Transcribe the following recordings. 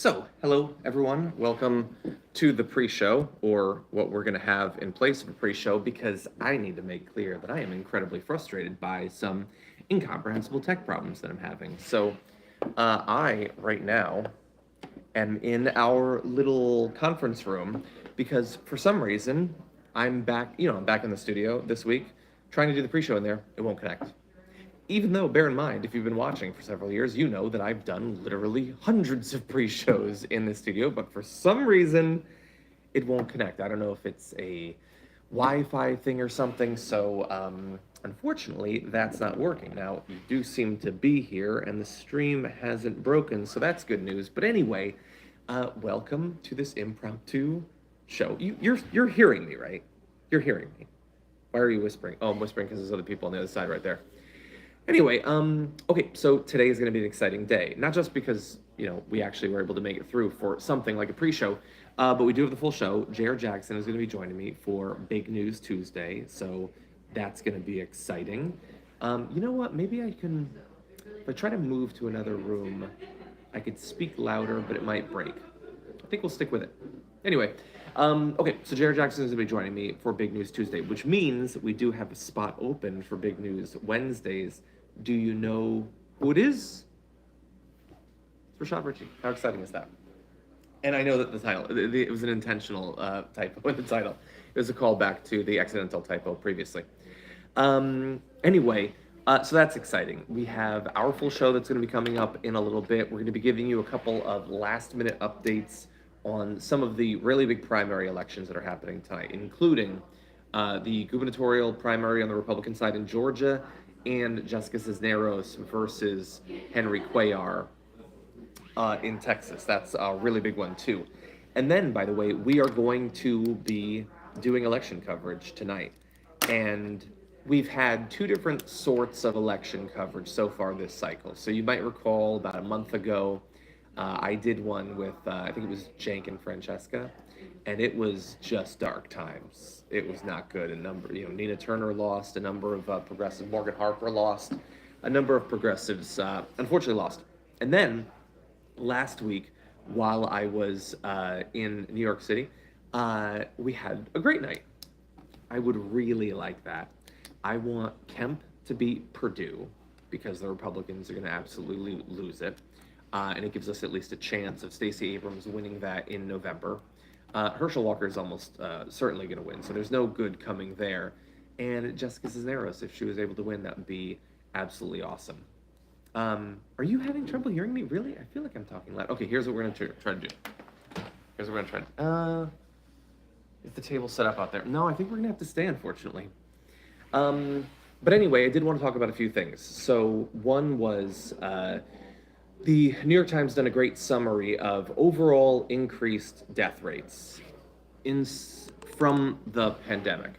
So, hello everyone. Welcome to the pre-show, or what we're going to have in place of a pre-show, because I need to make clear that I am incredibly frustrated by some incomprehensible tech problems that I'm having. I right now am in our little conference room because for some reason I'm back in the studio this week trying to do the pre-show in there. It won't connect. Even though, bear in mind, if you've been watching for several years, you know that I've done literally hundreds of pre-shows in the studio, but for some reason, it won't connect. I don't know if it's a Wi-Fi thing or something, unfortunately, that's not working. Now, you do seem to be here, and the stream hasn't broken, so that's good news. But anyway, welcome to this impromptu show. You're hearing me, right? You're hearing me. Why are you whispering? Oh, I'm whispering because there's other people on the other side right there. Anyway, okay, so today is going to be an exciting day. Not just because, we actually were able to make it through for something like a pre-show, but we do have the full show. J.R. Jackson is going to be joining me for Big News Tuesday, so that's going to be exciting. You know what? Maybe if I try to move to another room, I could speak louder, but it might break. I think we'll stick with it. Anyway, okay, so J.R. Jackson is going to be joining me for Big News Tuesday, which means we do have a spot open for Big News Wednesdays. Do you know who it is? It's Rashad Ritchie. How exciting is that? And I know that the title, it was an intentional typo in the title. It was a callback to the accidental typo previously. Anyway, so that's exciting. We have our full show that's going to be coming up in a little bit. We're going to be giving you a couple of last-minute updates on some of the really big primary elections that are happening tonight, including the gubernatorial primary on the Republican side in Georgia, and Jessica Cisneros versus Henry Cuellar in Texas. That's a really big one, too. And then, by the way, we are going to be doing election coverage tonight. And we've had two different sorts of election coverage so far this cycle. So you might recall about a month ago, I did one with, I think it was Jank and Francesca, and it was just dark times. It was not good. Nina Turner lost, a number of progressives, Morgan Harper lost, a number of progressives unfortunately lost. And then last week, while I was in New York City, we had a great night. I would really like that. I want Kemp to beat Purdue because the Republicans are going to absolutely lose it. And it gives us at least a chance of Stacey Abrams winning that in November. Herschel Walker is almost certainly going to win, so there's no good coming there. And Jessica Cisneros, if she was able to win, that would be absolutely awesome. Are you having trouble hearing me? Really? I feel like I'm talking loud. Okay, here's what we're going to try to do. Here's what we're going to try. Is the table set up out there? No, I think we're going to have to stay, unfortunately. But anyway, I did want to talk about a few things. So one was the New York Times done a great summary of overall increased death rates from the pandemic.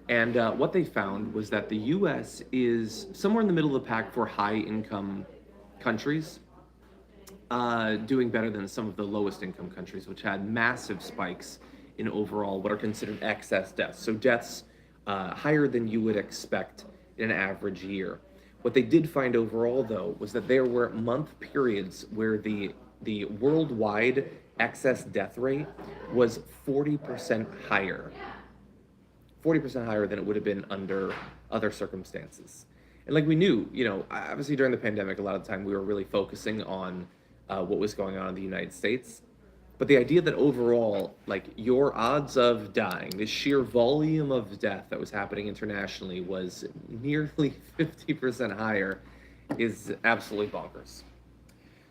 And what they found was that the U.S. is somewhere in the middle of the pack for high-income countries, doing better than some of the lowest-income countries, which had massive spikes in overall what are considered excess deaths. So deaths higher than you would expect in an average year. What they did find overall, though, was that there were month periods where the worldwide excess death rate was 40% higher. 40% higher than it would have been under other circumstances. And like we knew, obviously during the pandemic, a lot of the time we were really focusing on what was going on in the United States. But the idea that overall, like, your odds of dying, the sheer volume of death that was happening internationally was nearly 50% higher is absolutely bonkers.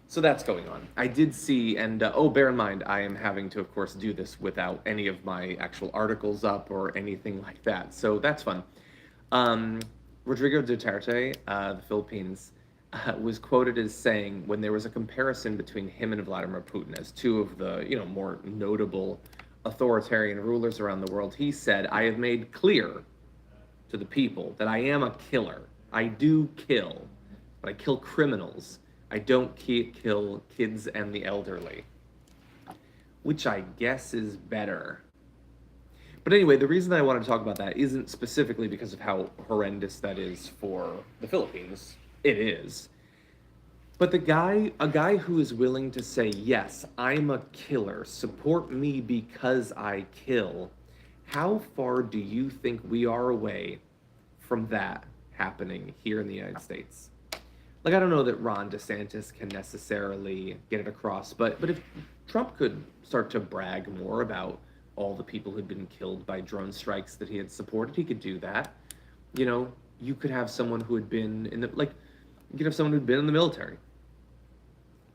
So that's going on. I did see, and bear in mind, I am having to, of course, do this without any of my actual articles up or anything like that. So that's fun. Rodrigo Duterte, the Philippines, was quoted as saying, when there was a comparison between him and Vladimir Putin as two of the more notable authoritarian rulers around the world, he said, "I have made clear to the people that I am a killer. I do kill, but I kill criminals. I don't kill kids and the elderly," which I guess is better. But anyway, the reason I wanted to talk about that isn't specifically because of how horrendous that is for the Philippines. It is. But a guy who is willing to say, yes, I'm a killer, support me because I kill, how far do you think we are away from that happening here in the United States? Like, I don't know that Ron DeSantis can necessarily get it across, but if Trump could start to brag more about all the people who'd been killed by drone strikes that he had supported, he could do that. You know, you could have someone who had been in the, like, you could have someone who'd been in the military,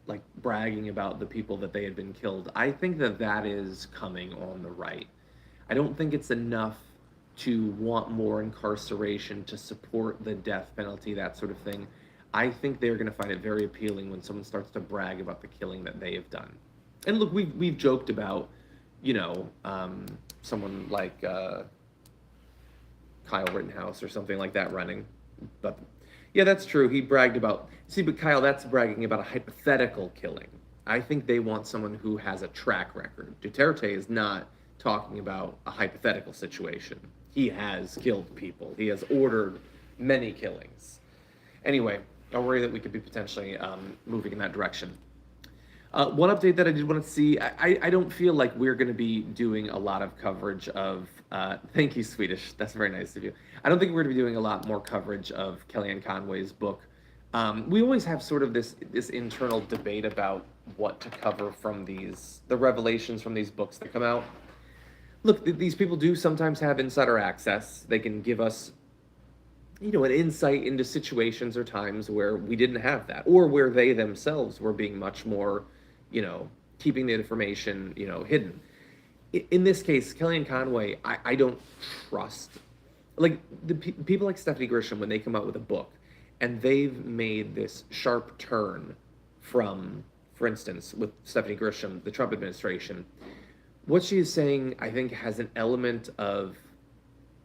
like bragging about the people that they had been killed. I think that that is coming on the right. I don't think it's enough to want more incarceration, to support the death penalty, that sort of thing. I think they're going to find it very appealing when someone starts to brag about the killing that they have done. And look, we've joked about, you know, someone like Kyle Rittenhouse or something like that running, but yeah, that's true. He bragged about, see, but Kyle, that's bragging about a hypothetical killing. I think they want someone who has a track record. Duterte is not talking about a hypothetical situation. He has killed people. He has ordered many killings. Anyway, I worry that we could be potentially moving in that direction. One update that I did want to see, I don't feel like we're going to be doing a lot of coverage of, thank you, Swedish, that's very nice of you. I don't think we're going to be doing a lot more coverage of Kellyanne Conway's book. We always have sort of this internal debate about what to cover from the revelations from these books that come out. Look, these people do sometimes have insider access. They can give us, you know, an insight into situations or times where we didn't have that, or where they themselves were being much more, you know, keeping the information, you know, hidden. In this case, Kellyanne Conway, I don't trust. Like, people like Stephanie Grisham, when they come out with a book, and they've made this sharp turn from, for instance, with Stephanie Grisham, the Trump administration, what she is saying, I think, has an element of,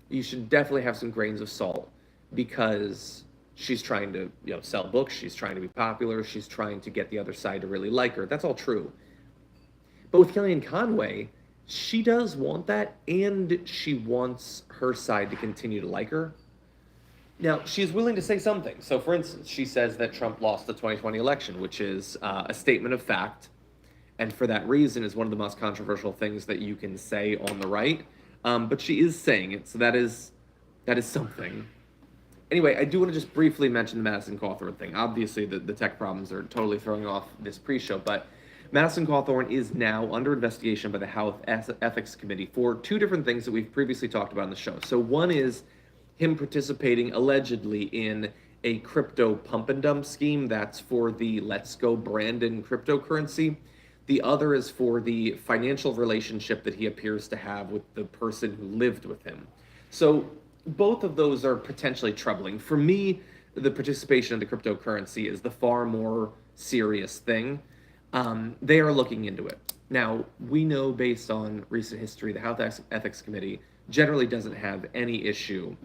you should definitely have some grains of salt, because she's trying to, you know, sell books, she's trying to be popular, she's trying to get the other side to really like her. That's all true. But with Kellyanne Conway, she does want that, and she wants her side to continue to like her. Now, she's willing to say something. So, for instance, she says that Trump lost the 2020 election, which is a statement of fact, and for that reason is one of the most controversial things that you can say on the right. But she is saying it, so that is something. Anyway, I do want to just briefly mention the Madison Cawthorn thing. Obviously, the tech problems are totally throwing off this pre-show, but Madison Cawthorn is now under investigation by the House Ethics Committee for two different things that we've previously talked about on the show. So one is him participating allegedly in a crypto pump and dump scheme that's for the Let's Go Brandon cryptocurrency. The other is for the financial relationship that he appears to have with the person who lived with him. So both of those are potentially troubling. For me, the participation in the cryptocurrency is the far more serious thing. They are looking into it. Now, we know based on recent history, the House Ethics Committee generally doesn't have any issue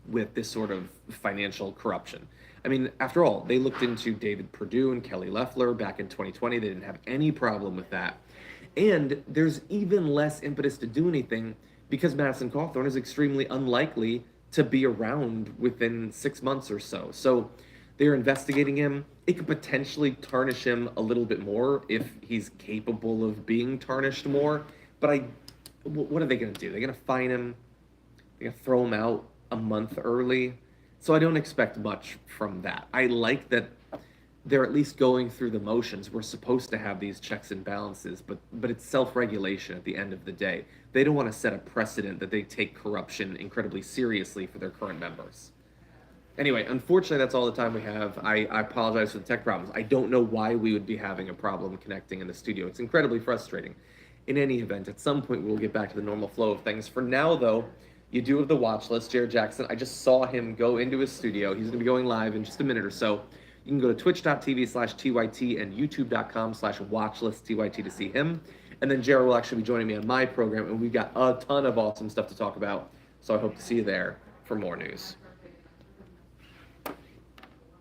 with this sort of financial corruption. I mean, after all, they looked into David Perdue and Kelly Loeffler back in 2020. They didn't have any problem with that. And there's even less impetus to do anything because Madison Cawthorn is extremely unlikely to be around within 6 months or so. So they're investigating him. It could potentially tarnish him a little bit more if he's capable of being tarnished more. But what are they going to do? They're going to fine him. They're going to throw him out a month early. So I don't expect much from that. I like that they're at least going through the motions. We're supposed to have these checks and balances, but it's self-regulation at the end of the day. They don't want to set a precedent that they take corruption incredibly seriously for their current members. Anyway, unfortunately, that's all the time we have. I apologize for the tech problems. I don't know why we would be having a problem connecting in the studio. It's incredibly frustrating. In any event, at some point, we'll get back to the normal flow of things. For now, though, you do have the watch list. Jared Jackson, I just saw him go into his studio. He's going to be going live in just a minute or so. You can go to twitch.tv/TYT and youtube.com/watchlistTYT to see him. And then Jared will actually be joining me on my program, and we've got a ton of awesome stuff to talk about. So I hope to see you there for more news.